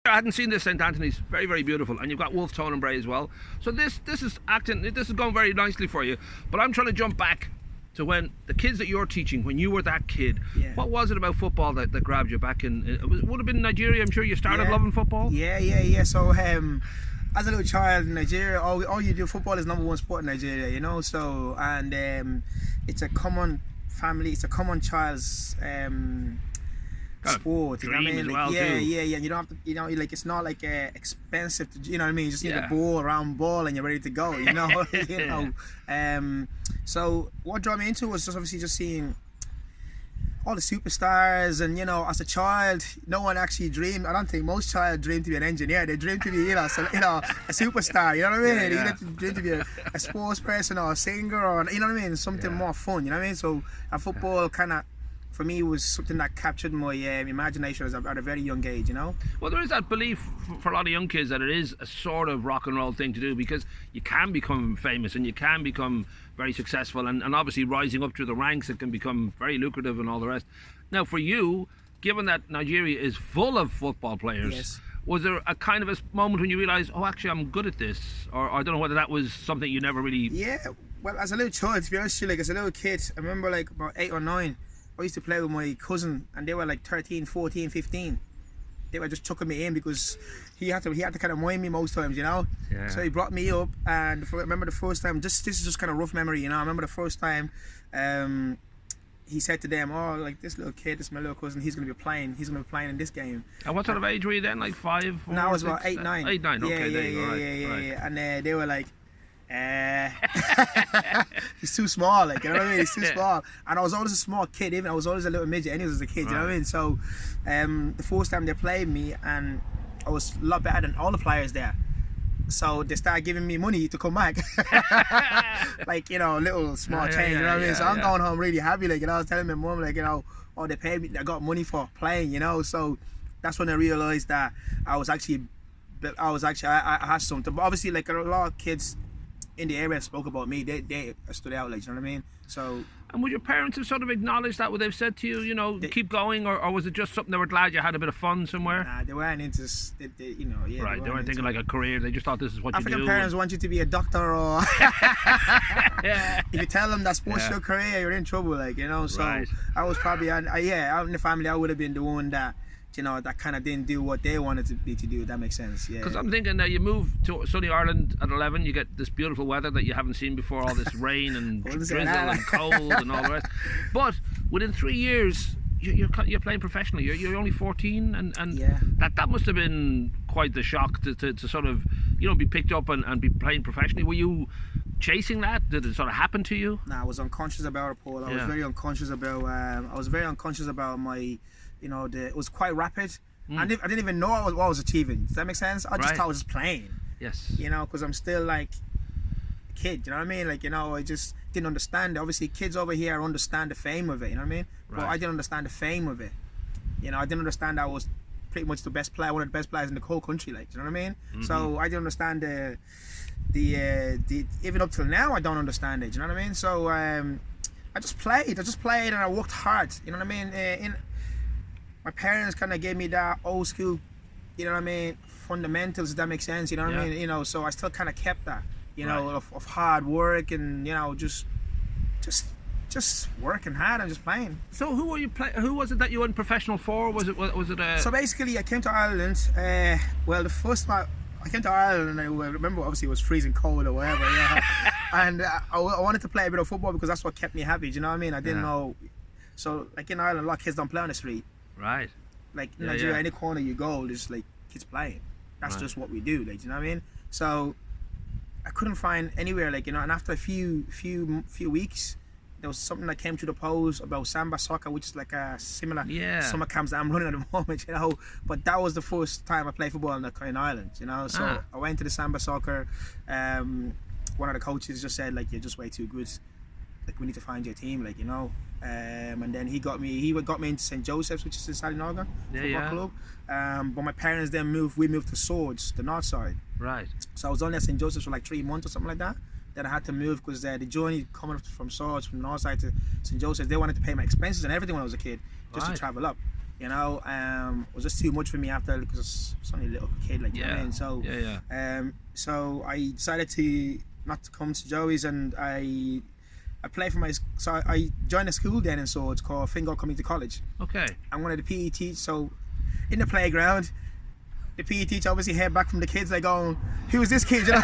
I hadn't seen this St. Anthony's, very, very beautiful, and you've got Wolf Tone and Bray as well. So this is acting, this is going very nicely for you. But I'm trying to jump back to when the kids that you're teaching, when you were that kid. Yeah. What was it about football that grabbed you back in? It would have been Nigeria. I'm sure you started loving football. Yeah. So as a little child in Nigeria, all you do, football is #1 sport in Nigeria, you know. So and it's a common family, it's a common child's sport, you know what I mean? Like, yeah. You don't have to, you know, like it's not like expensive to, you know what I mean? You just need a round ball, and you're ready to go, you know. You know. So what drew me into was just obviously just seeing all the superstars, and you know, as a child, no one actually dreamed. I don't think most child dream to be an engineer. They dream to be, a superstar. You know what I mean? They dream to be a sports person or a singer, or you know what I mean, something more fun. You know what I mean? So football kind of, for me, was something that captured my imagination at a very young age, you know? Well, there is that belief for a lot of young kids that it is a sort of rock and roll thing to do, because you can become famous and you can become very successful, and obviously rising up through the ranks, it can become very lucrative and all the rest. Now, for you, given that Nigeria is full of football players, was there a kind of a moment when you realised, oh, actually, I'm good at this? Or I don't know whether that was something you never really... Yeah, well, as a little child, to be honest with you, like as a little kid, I remember like about 8 or 9, I used to play with my cousin, and they were like 13, 14, 15. They were just chucking me in because he had to kind of mind me most times, you know. Yeah. So he brought me up, and I remember the first time. This is just kind of rough memory, you know. I remember the first time he said to them, "Oh, like this little kid, this is my little cousin. He's gonna be playing. He's gonna be playing in this game." And what sort of age were you then? Like 5? 4, no, I was 6, about 8, 9. 8, 9. Okay, yeah. And they were like, he's too small, like, you know what I mean? He's too small. And I was always a small kid, even I was always a little midget anyways as a kid, you know what I mean? So the first time they played me, and I was a lot better than all the players there, so they started giving me money to come back. Like, you know, little small change, you know what I mean? So I'm going home really happy, like, you know. I was telling my mom, like, you know, oh, they paid me, I got money for playing, you know. So that's when I realized that I had something. But obviously, like, a lot of kids in the area spoke about me. They stood out, like, you know what I mean? So. And would your parents have sort of acknowledged that? Would they've said to you, you know, keep going, or was it just something they were glad you had a bit of fun somewhere? Nah, they weren't into, you know, yeah. Right, they weren't thinking like a career. They just thought this is what African you do. African parents want you to be a doctor, or if you tell them that sports your career, you're in trouble, like, you know. So I was probably, out in the family, I would have been the one that, you know, that kind of didn't do what they wanted me to do, if that makes sense. Yeah. Because I'm thinking that you move to sunny Ireland at 11, you get this beautiful weather that you haven't seen before, all this rain and drizzle and cold and all the rest. But within 3 years, you're playing professionally. You're only 14, and that must have been quite the shock to sort of, you know, be picked up and be playing professionally. Were you chasing that? Did it sort of happen to you? Nah, I was unconscious about it, Paul. I was very unconscious about my. You know, it was quite rapid. I didn't even know what I was achieving. Does that make sense? I just thought I was just playing. Yes. You know, because I'm still like a kid. You know what I mean? Like, you know, I just didn't understand it. Obviously, kids over here understand the fame of it. You know what I mean? But I didn't understand the fame of it. You know, I didn't understand I was pretty much the best player, one of the best players in the whole country. Like, you know what I mean? So I didn't understand the even up till now, I don't understand it. You know what I mean? So I just played, and I worked hard. You know what I mean? My parents kind of gave me that old school, you know what I mean, fundamentals, if that makes sense, you know what I mean? You know, so I still kind of kept that, you know, of hard work, and, you know, just working hard and just playing. So who were you who was it that you went professional for? Was it a... So basically, I came to Ireland, well, the first time I came to Ireland, and I remember obviously it was freezing cold or whatever, and I wanted to play a bit of football because that's what kept me happy, do you know what I mean? I didn't know, so like in Ireland, a lot of kids don't play on the street. Right. Like in Nigeria, any corner you go, there's like kids playing. That's just what we do, like, you know what I mean? So I couldn't find anywhere, like, you know, and after a few weeks, there was something that came to the post about Samba soccer, which is like a similar summer camps that I'm running at the moment, you know. But that was the first time I played football in Ireland, you know. So I went to the Samba soccer. One of the coaches just said, like, you're just way too good. Like, we need to find your team, like, you know. And then he got me into St. Joseph's, which is in Sallynorgan football club. But my parents then we moved to Swords, the north side. Right. So I was only at St. Joseph's for like 3 months or something like that. Then I had to move because the journey coming from Swords, from the north side to St. Joseph's, they wanted to pay my expenses and everything when I was a kid, just to travel up. You know, it was just too much for me after, because I was only a little kid, like, you know what I mean? So, so I decided to not to come to Joey's, and I played for so I joined a school then in Swords called Fingal Community College. Okay. And one of the PE teachers, so in the playground, the PE teacher obviously heard back from the kids, like, going, who was this kid? You know?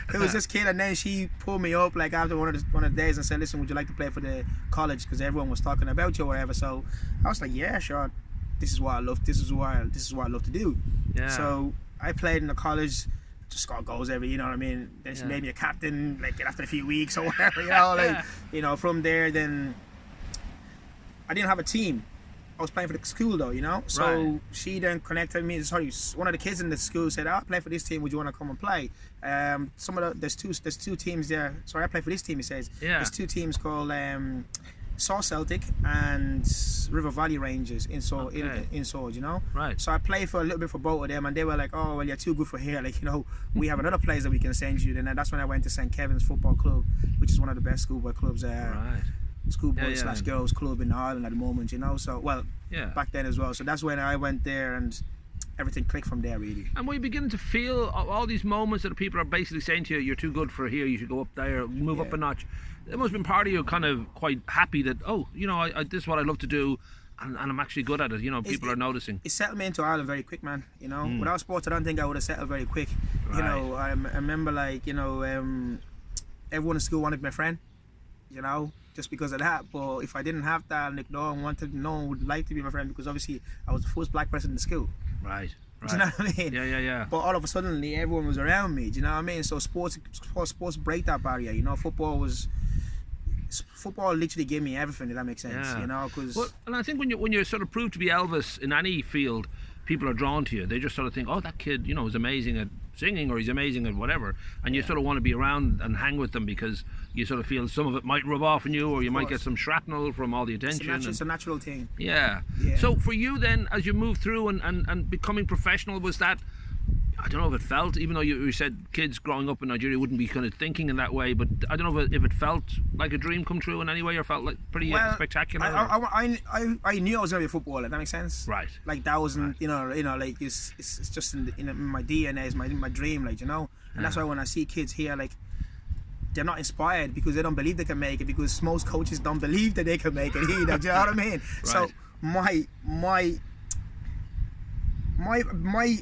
Who was this kid? And then she pulled me up, like, after one of the days, and said, listen, would you like to play for the college? Because everyone was talking about you or whatever. So I was like, yeah, sure. This is what I love. This is what I love to do. Yeah. So I played in the college, just scored goals every, you know what I mean? Then she made me a captain, like, after a few weeks or whatever, you know, like, you know, from there, then I didn't have a team. I was playing for the school though, you know. So she then connected me. Sorry, one of the kids in the school said, "I play for this team. Would you want to come and play?" There's two teams there. Sorry, I play for this team. He says, there's two teams called Saw Celtic and River Valley Rangers in Swords, you know. Right. So I played for a little bit for both of them, and they were like, "Oh, well, you're too good for here. Like, you know, we have another place that we can send you." Then that's when I went to St. Kevin's Football Club, which is one of the best schoolboy clubs schoolboy / girls club in Ireland at the moment, you know. So back then as well. So that's when I went there, and everything clicked from there, really. And were you beginning to feel all these moments that people are basically saying to you, you're too good for here, you should go up there, move up a notch? It must have been part of you kind of quite happy that, oh, you know, this is what I love to do, and I'm actually good at it, you know. People are noticing. It settled me into Ireland very quick, man, you know. Without sports, I don't think I would have settled very quick. You know, I remember, like, you know, everyone in school wanted my friend, you know, just because of that. But if I didn't have that, like, no one would like to be my friend, because obviously I was the first black person in the school. Right. Do you know what I mean? Yeah. But all of a sudden, everyone was around me. Do you know what I mean? So sports break that barrier. You know, football literally gave me everything. If that makes sense. You know, because and I think when you're sort of proved to be Elvis in any field, people are drawn to you. They just sort of think, oh, that kid, you know, is amazing at singing, or he's amazing at whatever, and you sort of want to be around and hang with them, because you sort of feel some of it might rub off on you, or you might get some shrapnel from all the attention. It's a natural thing. Yeah. So for you then, as you move through and becoming professional, was that, I don't know if it felt, even though you said kids growing up in Nigeria wouldn't be kind of thinking in that way, but I don't know if it felt like a dream come true in any way, or felt like pretty spectacular. I knew I was going to be a footballer. That makes sense. Right. Like, that wasn't, you know, like, it's just in my DNA, it's my dream, like, you know. And that's why when I see kids here, like, they're not inspired because they don't believe they can make it, because most coaches don't believe that they can make it either. Do you know what I mean? So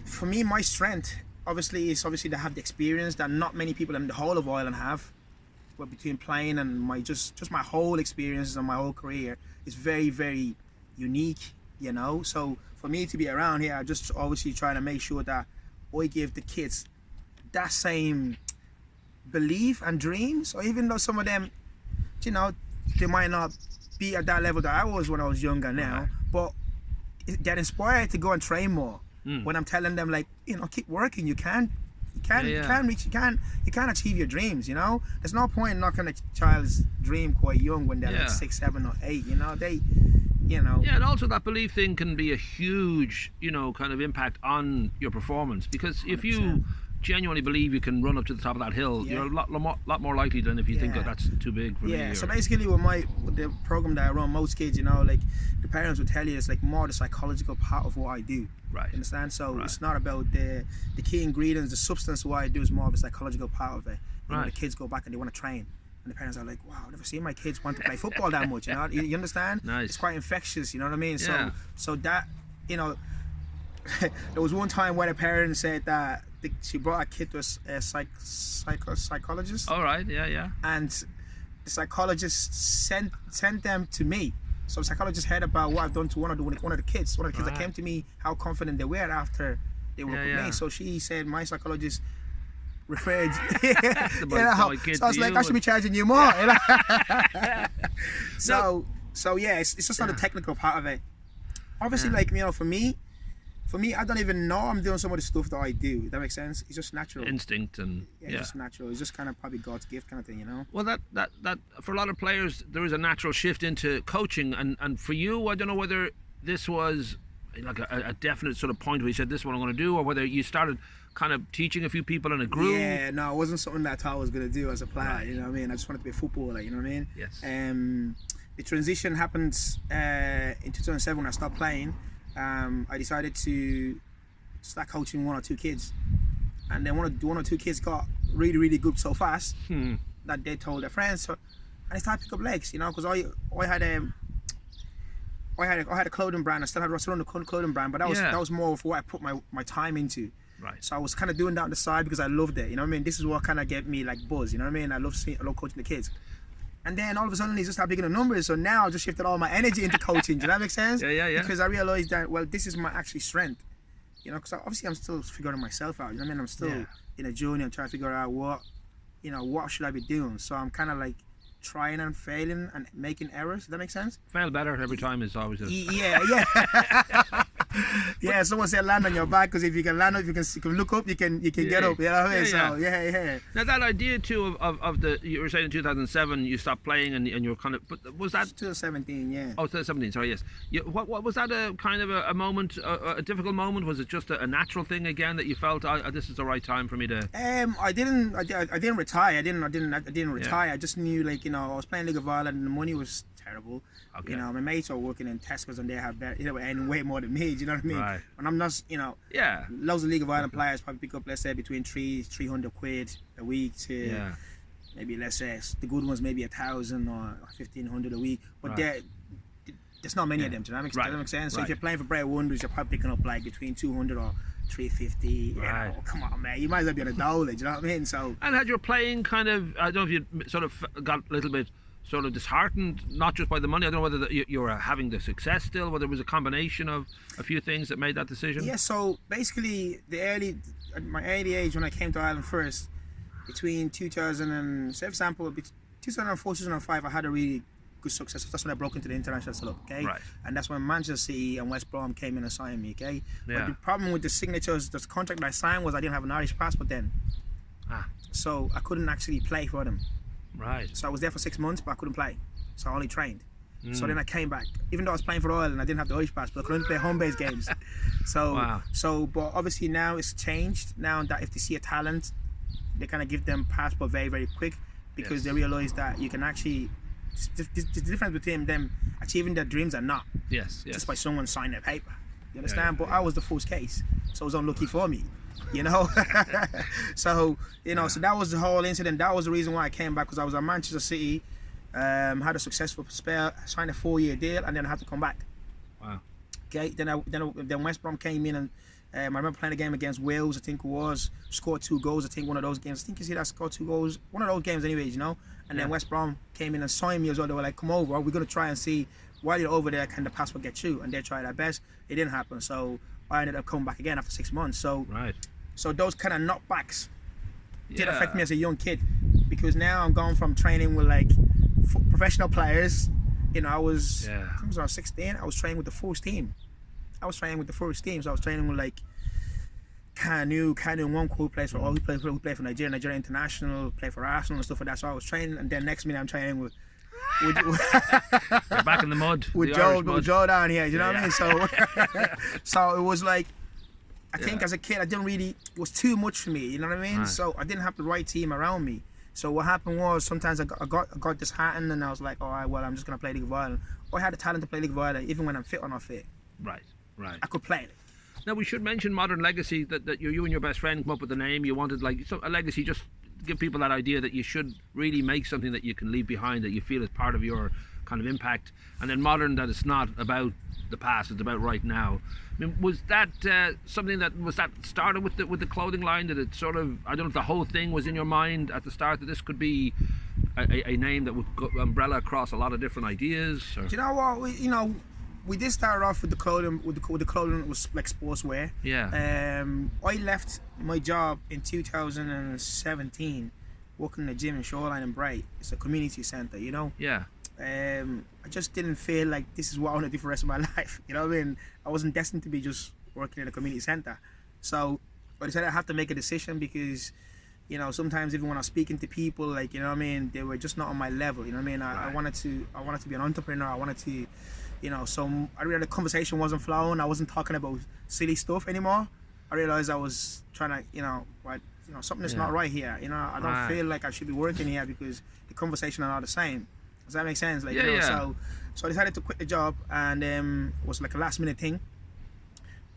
for me, my strength is to have the experience that not many people in the whole of Ireland have. But between playing and my just my whole experiences and my whole career is very, very unique, you know. So for me to be around here, I just obviously trying to make sure that I give the kids that same belief and dream. So even though some of them, you know, they might not be at that level that I was when I was younger now, but get inspired to go and train more. When I'm telling them, like, you know, keep working, you can achieve your dreams, you know. There's no point in knocking a child's dream quite young when they're like 6, 7 or 8, you know. And also that belief thing can be a huge, you know, kind of impact on your performance, because if 100%. You genuinely believe you can run up to the top of that hill, you're a lot more likely than if you think that that's too big for me. So basically with the program that I run, most kids, you know, like, the parents would tell you it's like more the psychological part of what I do. Right. You understand? So it's not about the key ingredients, the substance of what I do is more of a psychological part of it. You know, the kids go back and they want to train, and the parents are like, wow, I've never seen my kids want to play football that much, you know. You understand? Nice. It's quite infectious, you know what I mean? So that, you know, there was one time where the parents said that she brought a kid to a psychologist. All right, and the psychologist sent them to me. So the psychologist heard about what I've done to one of the kids. One of the kids that came to me, how confident they were after they worked with me. So she said my psychologist referred. So I was like, I should be charging you more. So it's just not the technical part of it. Obviously, like, you know, for me, I don't even know I'm doing some of the stuff that I do. That makes sense? It's just natural. Instinct and it's just natural. It's just kind of probably God's gift kind of thing, you know? Well, that for a lot of players, there is a natural shift into coaching. And for you, I don't know whether this was like a definite sort of point where you said, this is what I'm going to do, or whether you started kind of teaching a few people in a group. Yeah, no, it wasn't something that I thought I was going to do as a player, you know what I mean? I just wanted to be a footballer, you know what I mean? Yes. the transition happened in 2007 when I stopped playing. I decided to start coaching 1 or 2 kids, and then one or two kids got really good so fast that they told their friends. So, and they started to pick up legs, you know, because I had a clothing brand. I still had a clothing brand, but that was more of what I put my time into. Right. So I was kind of doing that on the side because I loved it. You know what I mean? This is what kind of gave me like buzz. You know what I mean? I love coaching the kids. And then all of a sudden, he just started picking the numbers. So now I just shifted all my energy into coaching. Does that make sense? Yeah. Because I realized that, well, this is my actually strength. You know, because obviously I'm still figuring myself out. You know what I mean? I'm still in a journey. I'm trying to figure out what should I be doing. So I'm kind of like trying and failing and making errors. Does that make sense? Fail better every time is always a... Yeah. Yeah, someone said land on your back, because if you can land up, if you can look up, you can get up. You know what I mean? So yeah. Now that idea too of the, you were saying in 2007 you stopped playing and you're kind of, but was that 2017? Yeah. Oh, 2017. Sorry, yes. What was that a kind of a moment, a difficult moment? Was it just a natural thing again that you felt this is the right time for me to? I didn't retire. I didn't retire. I just knew, like, you know, I was playing League of Ireland and the money was terrible. Okay. You know, my mates are working in Tesco's and they have better, you know, and way more than me. Do you know what I mean? Right. And I'm not, you know, loads of League of Ireland players probably pick up, let's say, between 300 quid a week to maybe, let's say, the good ones maybe 1,000 or 1,500 a week. But there's not many of them. Do you know what I mean? So if you're playing for Bray Wonders, you're probably picking up like between 200 or 350. You know, come on, man. You might as well be on a dollar. Do you know what I mean? So. And had your playing kind of, I don't know if you sort of got a little bit sort of disheartened, not just by the money. I don't know whether you were having the success still, whether it was a combination of a few things that made that decision. Yeah, so basically at my early age when I came to Ireland first, between 2000 and, say for example, 2004, 2005, I had a really good success. That's when I broke into the international club, okay? Right. And that's when Manchester City and West Brom came in and signed me, okay? Yeah. But the problem with the signatures, the contract I signed, was I didn't have an Irish passport then. So I couldn't actually play for them. Right. So I was there for 6 months, but I couldn't play. So I only trained. So then I came back. Even though I was playing for Ireland, I didn't have the Irish passport. I couldn't play home-based games. But obviously now it's changed. Now that if they see a talent, they kind of give them passport very, very quick, because they realize that you can actually... The difference between them achieving their dreams and not. Yes. Just by someone signing their paper. You understand? But I was the first case. So it was unlucky for me. You know, so so that was the whole incident. That was the reason why I came back, because I was at Manchester City, had a successful spell, signed a 4-year deal, and then I had to come back. Wow. Okay. Then West Brom came in, and I remember playing a game against Wales. I think it was, scored 2 goals. I think one of those games. I think you see that scored 2 goals. One of those games, anyways. You know. And then West Brom came in and signed me as well. They were like, "Come over. We're gonna try and see while you're over there, can the passport get you?" And they tried their best. It didn't happen. So I ended up coming back again after 6 months. So. Right. So those kind of knockbacks did affect me as a young kid, because now I'm going from training with like professional players. You know, I was 16. I was training with the first team. So I was training with like Kanu Nwankwo, plays for all who play for Nigeria International, play for Arsenal and stuff like that. So I was training, and then next minute I'm training with You're back in the mud. With Joe down here. You know what I mean? So so it was like, I think as a kid, it was too much for me, you know what I mean? Right. So I didn't have the right team around me. So what happened was, sometimes I got disheartened, and I was like, all right, well, I'm just going to play League of Ireland. Or I had the talent to play League of Ireland, even when I'm fit or not fit. Right. I could play it. Now, we should mention Modern Legacy, that you and your best friend come up with the name. You wanted like a legacy, just give people that idea that you should really make something that you can leave behind, that you feel is part of your kind of impact. And then modern, that it's not about the past, it's about right now. I mean, was that something that started with the clothing line? Did it sort of, I don't know if the whole thing was in your mind at the start, that this could be a name that would umbrella across a lot of different ideas? Or? Do you know what? We did start off with the clothing. With the clothing, it was like sportswear. Yeah. I left my job in 2017, working in a gym in Shoreline and Bright. It's a community centre, you know. Yeah. I just didn't feel like this is what I want to do for the rest of my life. You know what I mean? I wasn't destined to be just working in a community centre. So I decided I have to make a decision, because, you know, sometimes even when I was speaking to people, like, you know what I mean, they were just not on my level. You know what I mean? I wanted to be an entrepreneur. I wanted to, you know, so I realized the conversation wasn't flowing. I wasn't talking about silly stuff anymore. I realized I was trying to, something that's not right here. You know, I don't feel like I should be working here, because the conversation are not the same. Does that make sense? Like, Yeah, you know, yeah. so I decided to quit the job, and it was like a last minute thing.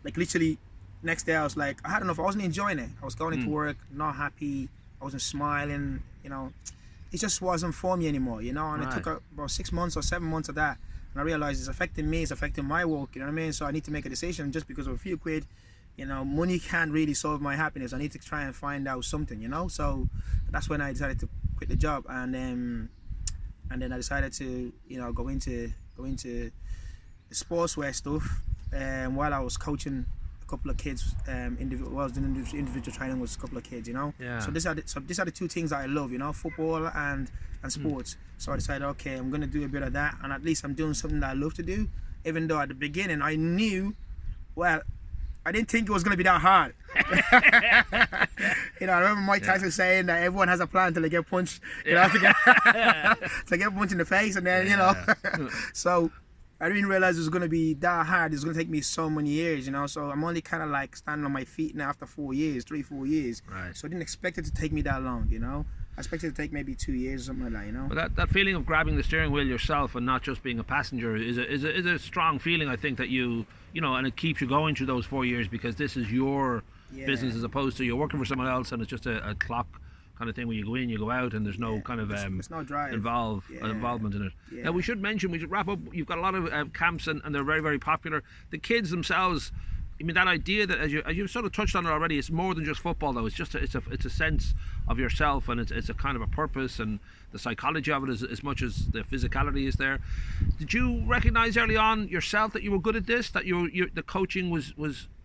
Like literally, next day I was like, I had enough. I wasn't enjoying it. I was going into work, not happy. I wasn't smiling. You know, it just wasn't for me anymore. You know, and it Right. took about 6 months or 7 months of that, and I realized it's affecting me. It's affecting my work. You know what I mean? So I need to make a decision. Just because of a few quid, you know, money can't really solve my happiness. I need to try and find out something. You know, so that's when I decided to quit the job, and then I decided to, you know, go into the sportswear stuff. While I was coaching a couple of kids, individual training with a couple of kids, you know. Yeah. So these are the two things that I love, you know, football and sports. So I decided, okay, I'm gonna do a bit of that, and at least I'm doing something that I love to do. Even though at the beginning I knew, well, I didn't think it was gonna be that hard. You know, I remember Mike Tyson saying that everyone has a plan till they get punched. You know, to get punched in the face, and then you know. So I didn't realize it was going to be that hard. It's going to take me so many years, you know. So I'm only kind of like standing on my feet now after 4 years, 4 years. Right. So I didn't expect it to take me that long, you know. I expected it to take maybe 2 years or something like that, you know. But that feeling of grabbing the steering wheel yourself and not just being a passenger is a strong feeling. I think that you know, and it keeps you going through those 4 years, because this is your business as opposed to you're working for someone else and it's just a clock kind of thing where you go in, you go out, and there's no kind of there's no drive. involvement in it. Yeah. Now we should wrap up. You've got a lot of camps, and they're very, very popular. The kids themselves, I mean, that idea that as you sort of touched on it already, it's more than just football though. It's just it's a sense of yourself, and it's a kind of a purpose, and the psychology of it is as much as the physicality is there. Did you recognize early on yourself that you were good at this, that the coaching was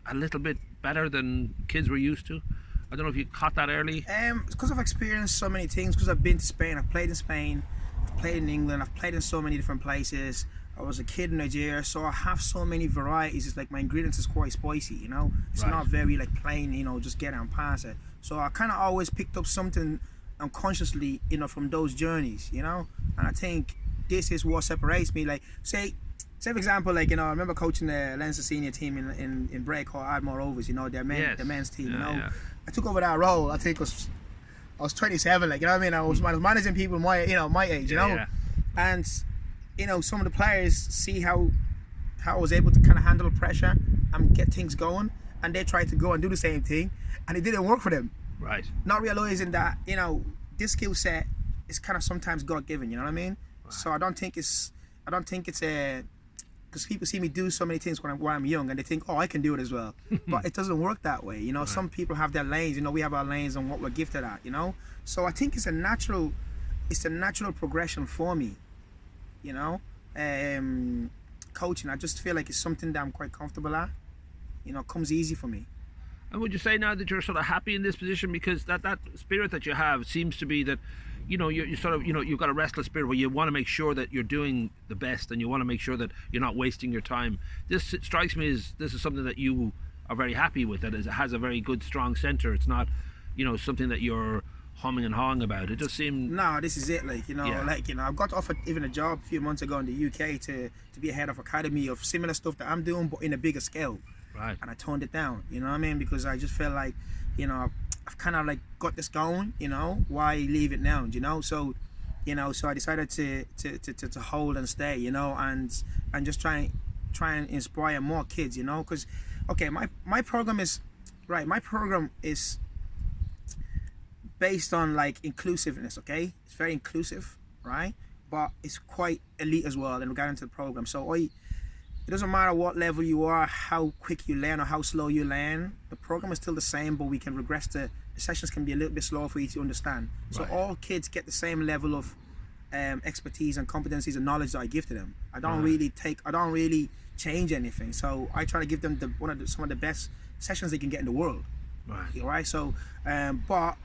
a little bit better than kids were used to? I don't know if you caught that early. Because I've experienced so many things. Because I've been to Spain, I've played in Spain, I've played in England, I've played in so many different places. I was a kid in Nigeria, so I have so many varieties. It's like my ingredients is quite spicy, you know. It's not very like plain, you know, just get it and pass it. So I kind of always picked up something unconsciously, you know, from those journeys, you know. And I think this is what separates me. Like say for example, like, you know, I remember coaching the Leinster senior team in Bray called Ardmore Rovers, you know, their men's team, you know. Yeah. I took over that role. I think I was 27, like, you know what I mean. I was managing people my age, you know. Yeah. And you know, some of the players see how I was able to kind of handle pressure and get things going, and they tried to go and do the same thing, and it didn't work for them. Right. Not realizing that, you know, this skill set is kind of sometimes God given. You know what I mean? Right. So I don't think it's a, because people see me do so many things when I'm young, and they think, oh, I can do it as well. But it doesn't work that way. You know, some people have their lanes. You know, we have our lanes and what we're gifted at. You know, so I think it's a natural progression for me. You know, coaching, I just feel like it's something that I'm quite comfortable at. You know, it comes easy for me. And would you say now that you're sort of happy in this position, because that spirit that you have seems to be that, you know, you sort of, you know, you've got a restless spirit where you want to make sure that you're doing the best, and you want to make sure that you're not wasting your time. This strikes me as this is something that you are very happy with, that it has a very good strong center. It's not, you know, something that you're humming and hawing about. It just seemed... No, this is it. Like, you know, like, you know, I got offered even a job a few months ago in the UK to be a head of academy of similar stuff that I'm doing, but in a bigger scale. Right. And I toned it down, you know what I mean? Because I just felt like, you know, I've kind of like got this going, you know, why leave it now, you know? So, you know, so I decided to hold and stay, you know, and just try and inspire more kids, you know? Because, okay, my program is based on like inclusiveness, okay? It's very inclusive, right? But it's quite elite as well in regard to the program. So it doesn't matter what level you are, how quick you learn or how slow you learn, the program is still the same, but we can regress the sessions can be a little bit slower for you to understand. So all kids get the same level of expertise and competencies and knowledge that I give to them. I don't really change anything. So I try to give them some of the best sessions they can get in the world. Right. So, but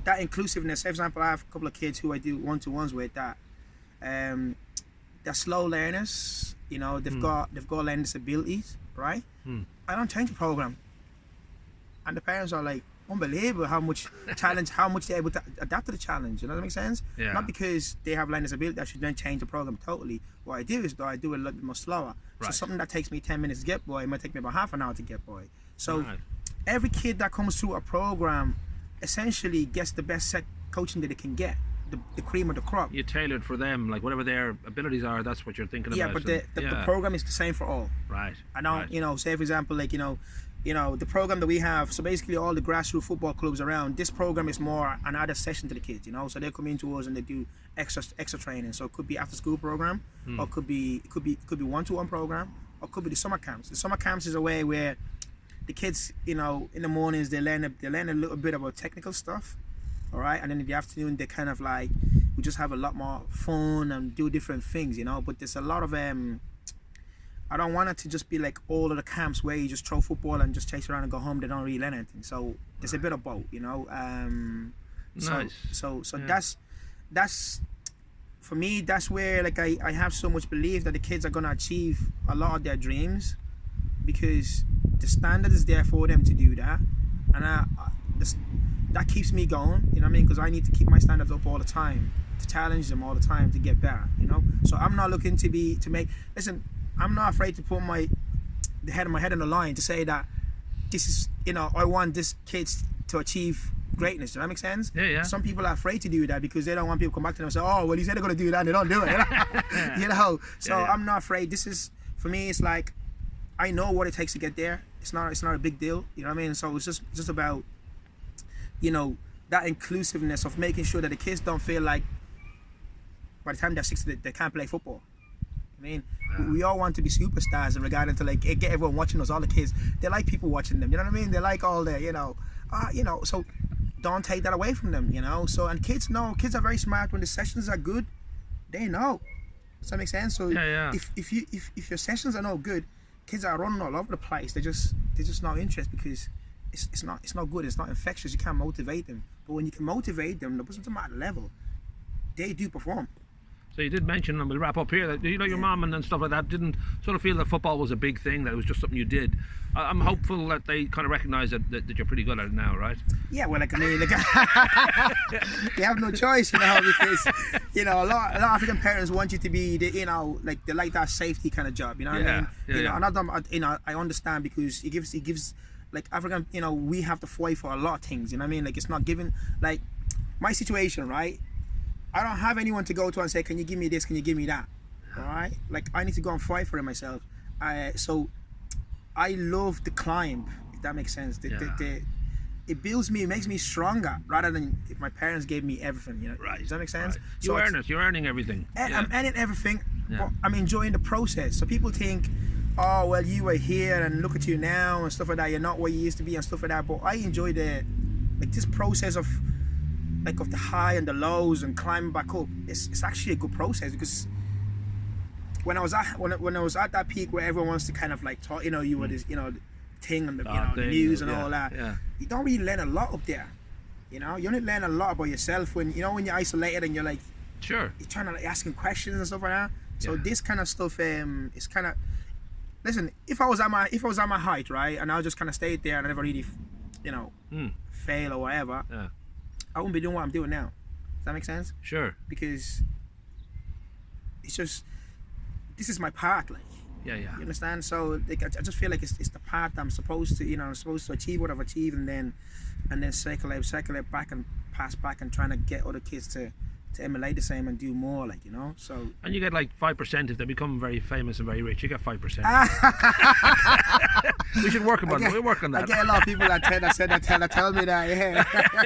that inclusiveness, for example, I have a couple of kids who I do one-to-ones with that they're slow learners, you know, they've got learning disabilities, right? I don't change the program. And the parents are like, unbelievable how much they're able to adapt to the challenge, you know what that makes sense? Yeah. Not because they have learning disability, I should then change the program totally. What I do is I do it a little bit more slower. Right. So something that takes me 10 minutes to get boy, it might take me about half an hour to get boy. So every kid that comes through a program essentially gets the best set coaching that they can get. the cream of the crop. You tailored for them, like whatever their abilities are, that's what you're thinking Yeah, about. but the program is the same for all. Right. I don't, right. you know, say for example, like, the program that we have, so basically all the grassroots football clubs around, this program is more an added session to the kids, so they come into us and they do extra training. So it could be after school program, or it could be one-to-one program, or it could be the summer camps. The summer camps is a way where the kids, in the mornings they learn a little bit about technical stuff, all right, and then in the afternoon they kind of like, we just have a lot more fun and do different things, but there's a lot of I don't want it to just be like all of the camps where you just throw football and just chase around and go home. They don't really learn anything. So there's a bit of both, Nice. So that's for me. That's where like I have so much belief that the kids are gonna achieve a lot of their dreams, because the standard is there for them to do that, and that keeps me going. You know what I mean? Because I need to keep my standards up all the time, to challenge them all the time, to get better. So I'm not looking to make. Listen, I'm not afraid to put my head on the line to say that this is, I want this kids to achieve greatness. Does that make sense? Yeah. Some people are afraid to do that because they don't want people to come back to them and say, oh, well, he said they're going to do that and they don't do it. So I'm not afraid. This is, for me, it's like, I know what it takes to get there. It's not a big deal. You know what I mean? So it's just about, that inclusiveness of making sure that the kids don't feel like by the time they're 16, they can't play football. I mean, we all want to be superstars in regard to like get everyone watching us. All the kids, they like people watching them. You know what I mean? They like all the, So don't take that away from them. So, and kids know. Kids are very smart. When the sessions are good, they know. Does that make sense? So if your sessions are not good, kids are running all over the place. They're just not interested because it's not good. It's not infectious. You can't motivate them. But when you can motivate them, it doesn't matter level, they do perform. So you did mention, and we'll wrap up here, that your mom and stuff like that didn't sort of feel that football was a big thing, that it was just something you did. I'm hopeful that they kind of recognise that you're pretty good at it now, right? Yeah, well, like, I mean, you have no choice, because, a lot of African parents want you to be the, they like that safety kind of job, what I mean? I understand, because it gives, like, African, we have to fight for a lot of things, what I mean? Like, it's not given, like, my situation, right? I don't have anyone to go to and say, can you give me this, can you give me that, all right? Like, I need to go and fight for it myself. So I love the climb, if that makes sense. It builds me, it makes me stronger, rather than if my parents gave me everything, Right. Does that make sense? Right. You're earning everything. I'm earning everything, but I'm enjoying the process. So people think, oh, well, you were here and look at you now and stuff like that. You're not where you used to be and stuff like that. But I enjoy this process of the high and the lows and climbing back up. It's actually a good process, because when I was at that peak where everyone wants to kind of like talk, you were this, the thing and the news and all that. Yeah. You don't really learn a lot up there. You only learn a lot about yourself when you're isolated and you're like, sure, you're trying to like asking questions and stuff like that. So this kind of stuff is kind of, listen, if I was at my height, right, and I just kind of stayed there and I never really, fail or whatever. Yeah. I wouldn't be doing what I'm doing now. Does that make sense? Sure. Because it's just, this is my path, like. Yeah. You understand? So like, I just feel like it's the path I'm supposed to, achieve what I've achieved, and then cycle it back and pass back and trying to get other kids to emulate the same and do more, like, so. And you get like 5% if they become very famous and very rich. You get 5%. We should work on that. We'll work on that. I get a lot of people that tell me that, yeah.